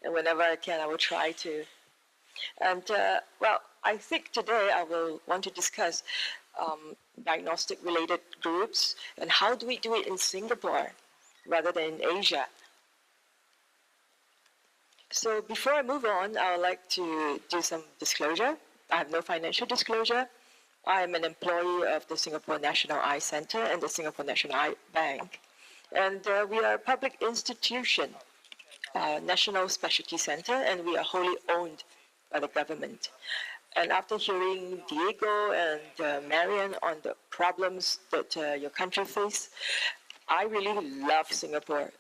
and whenever I can, I will try to. And well, I think today I will want to discuss diagnostic-related groups and how do we do it in Singapore rather than in Asia. So before I move on, I would like to do some disclosure. I have no financial disclosure. I am an employee of the Singapore National Eye Centre and the Singapore National Eye Bank. And we are a public institution, National Specialty Centre, and we are wholly owned by the government. And after hearing Diego and Marian on the problems that your country face, I really love Singapore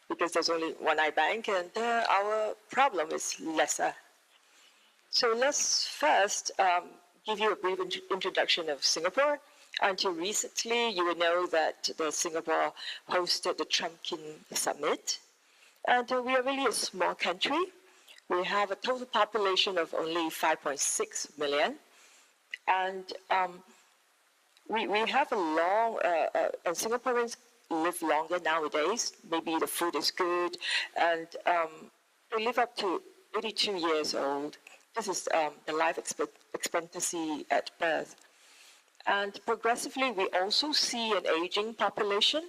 because there's only one eye bank and our problem is lesser. So let's first give you a brief introduction of Singapore. Until recently, you will know that Singapore hosted the Trump-Kin Summit. And we are really a small country. We have a total population of only 5.6 million. And we have a long, and Singaporeans live longer nowadays. Maybe the food is good, and they live up to 82 years old. This is the life expectancy at birth. And progressively, we also see an aging population.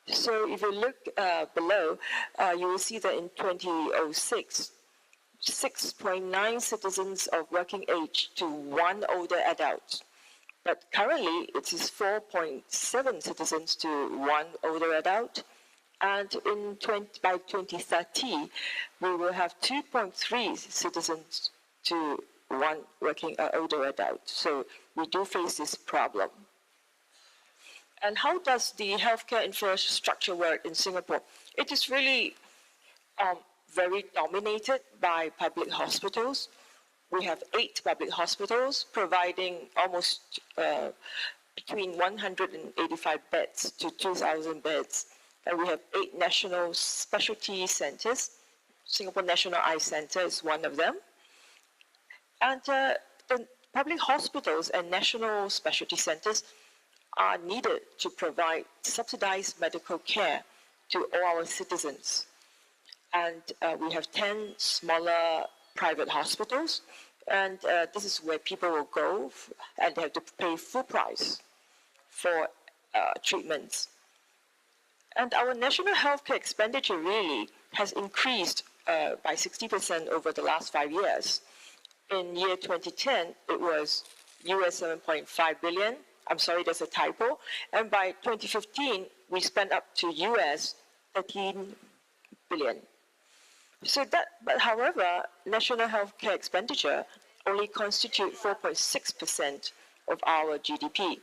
So if you look below, you will see that in 2006, 6.9 citizens of working age to one older adult. But currently, it is 4.7 citizens to one older adult. And by 2030, we will have 2.3 citizens to one working older adult. So we do face this problem. And how does the healthcare infrastructure work in Singapore? It is really very dominated by public hospitals. We have 8 public hospitals providing almost between 185 beds to 2,000 beds. And we have 8 national specialty centers. Singapore National Eye Centre is one of them. And the public hospitals and national specialty centers are needed to provide subsidized medical care to all our citizens. And we have 10 smaller private hospitals, and this is where people will go and they have to pay full price for treatments. And our national healthcare expenditure really has increased by 60% over the last 5 years. In year 2010, it was US 7.5 billion. I'm sorry, there's a typo. And by 2015, we spent up to US 13 billion. So but however, national healthcare expenditure only constitute 4.6% of our GDP.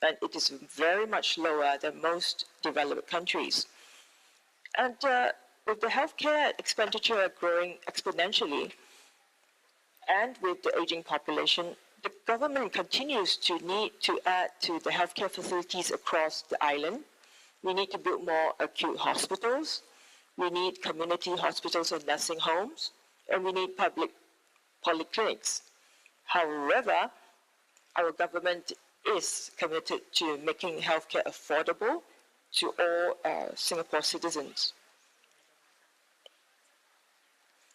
And it is very much lower than most developed countries. And with the healthcare expenditure growing exponentially, and with the aging population, the government continues to need to add to the healthcare facilities across the island. We need to build more acute hospitals. We need community hospitals and nursing homes, and we need public polyclinics. However, our government is committed to making healthcare affordable to all Singapore citizens.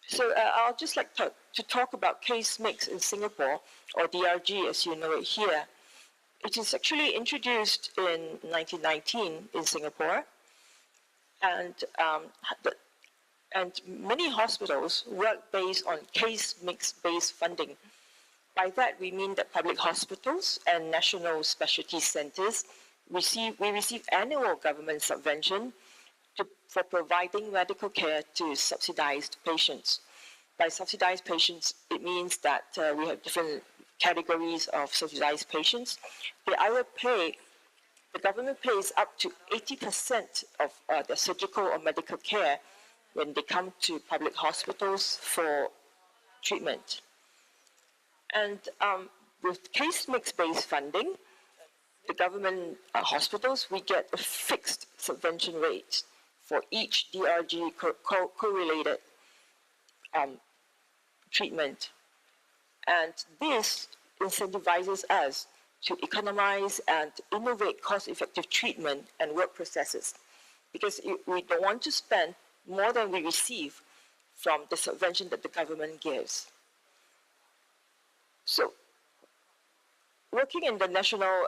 So I'll just like to talk about case mix in Singapore, or DRG as you know it here. It is actually introduced in 1919 in Singapore, and many hospitals work based on case mix based funding. By that we mean that public hospitals and national specialty centers we receive annual government subvention for providing medical care to subsidized patients. By subsidized patients, it means that we have different categories of subsidized patients. The government pays up to 80% of the surgical or medical care when they come to public hospitals for treatment. And with case mix-based funding, the government hospitals, we get a fixed subvention rate for each DRG correlated treatment. And this incentivizes us to economize and innovate cost-effective treatment and work processes, because we don't want to spend more than we receive from the subvention that the government gives. So, working in the national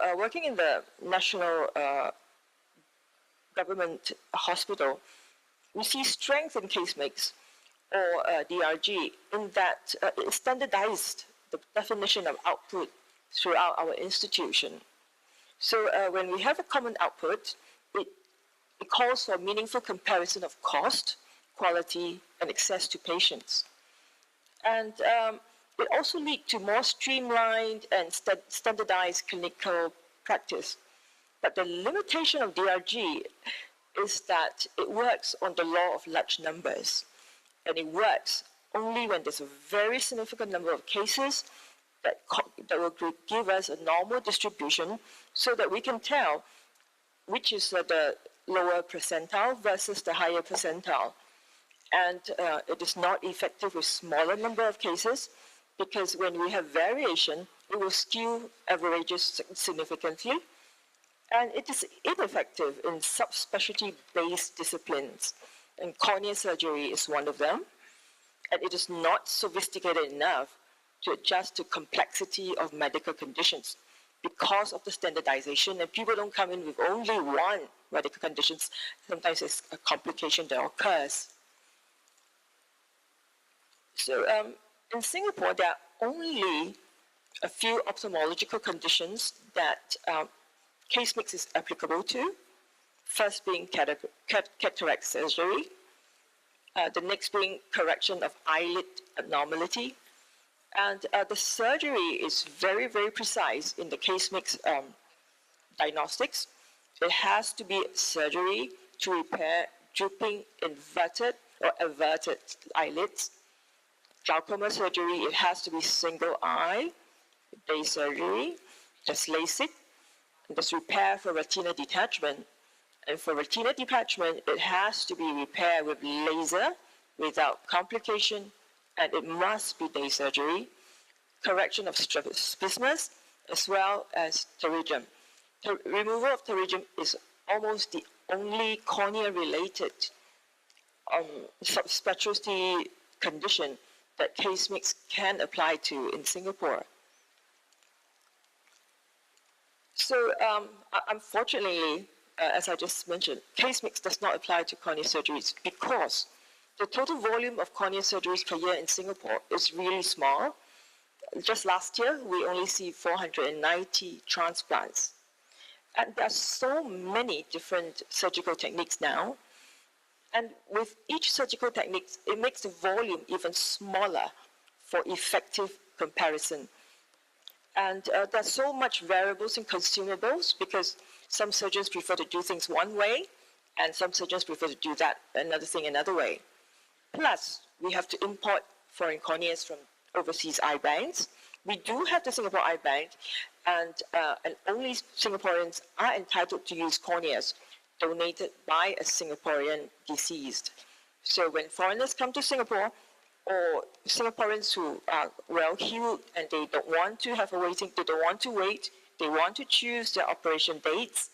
government hospital, we see strength in case mix or DRG in that it standardized the definition of output throughout our institution. So when we have a common output, it calls for meaningful comparison of cost, quality, and access to patients. And it also leads to more streamlined and standardized clinical practice. But the limitation of DRG is that it works on the law of large numbers. And it works only when there's a very significant number of cases that will give us a normal distribution so that we can tell which is the lower percentile versus the higher percentile. And it is not effective with smaller number of cases because when we have variation, it will skew averages significantly. And it is ineffective in subspecialty-based disciplines. And cornea surgery is one of them. And it is not sophisticated enough to adjust to complexity of medical conditions because of the standardization. And people don't come in with only one medical conditions. Sometimes it's a complication that occurs. So in Singapore, there are only a few ophthalmological conditions that case mix is applicable to. First being cataract surgery. The next being correction of eyelid abnormality. And the surgery is very, very precise in the case mix diagnostics. It has to be surgery to repair drooping, inverted or averted eyelids. Glaucoma surgery, it has to be single eye, day surgery, just LASIK. There's repair for retina detachment. And for retina detachment, it has to be repaired with laser without complication, and it must be day surgery. Correction of strabismus, as well as pterygium. The removal of pterygium is almost the only cornea-related subspecialty condition that case mix can apply to in Singapore. So unfortunately, as I just mentioned, case mix does not apply to cornea surgeries because the total volume of cornea surgeries per year in Singapore is really small. Just last year, we only see 490 transplants. And there are so many different surgical techniques now. And with each surgical technique, it makes the volume even smaller for effective comparison. And there's so much variables in consumables because some surgeons prefer to do things one way, and some surgeons prefer to do that another thing another way. Plus, we have to import foreign corneas from overseas eye banks. We do have the Singapore Eye Bank, and only Singaporeans are entitled to use corneas donated by a Singaporean deceased. So when foreigners come to Singapore, or Singaporeans who are well-heeled and they don't want to have a waiting, they don't want to wait, they want to choose their operation dates,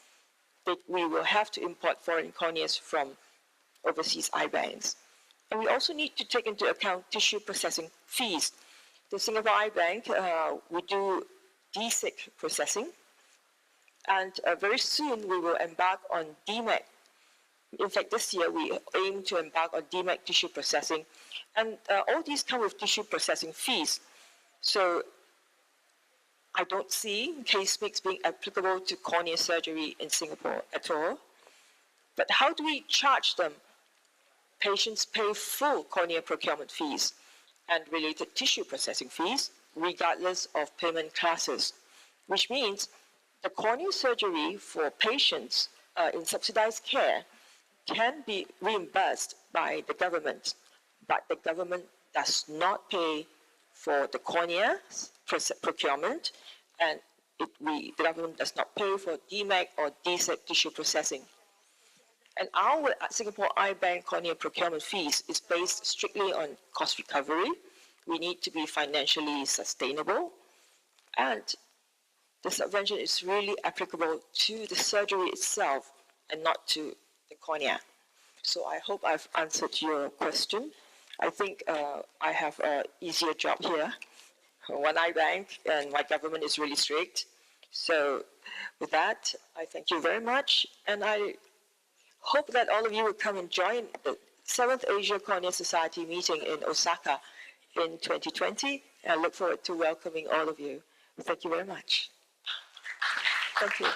that we will have to import foreign corneas from overseas eye banks. And we also need to take into account tissue processing fees. The Singapore Eye Bank, we do DSIC processing, and very soon we will embark on DMAC. In fact, this year we aim to embark on DMAC tissue processing, and all these come with tissue processing fees. So I don't see case mix being applicable to cornea surgery in Singapore at all. But how do we charge them? Patients pay full cornea procurement fees and related tissue processing fees, regardless of payment classes, which means the cornea surgery for patients in subsidized care can be reimbursed by the government, but the government does not pay for the cornea procurement, and the government does not pay for DMAC or DSEC tissue processing. And our Singapore Eye Bank cornea procurement fees is based strictly on cost recovery. We need to be financially sustainable, and the subvention is really applicable to the surgery itself and not to the cornea. So I hope I've answered your question. I think I have an easier job here. One eye bank, and my government is really strict. So with that, I thank you very much, and I hope that all of you will come and join the 7th Asia Cornea Society meeting in Osaka in 2020. I look forward to welcoming all of you. Thank you very much. Thank you.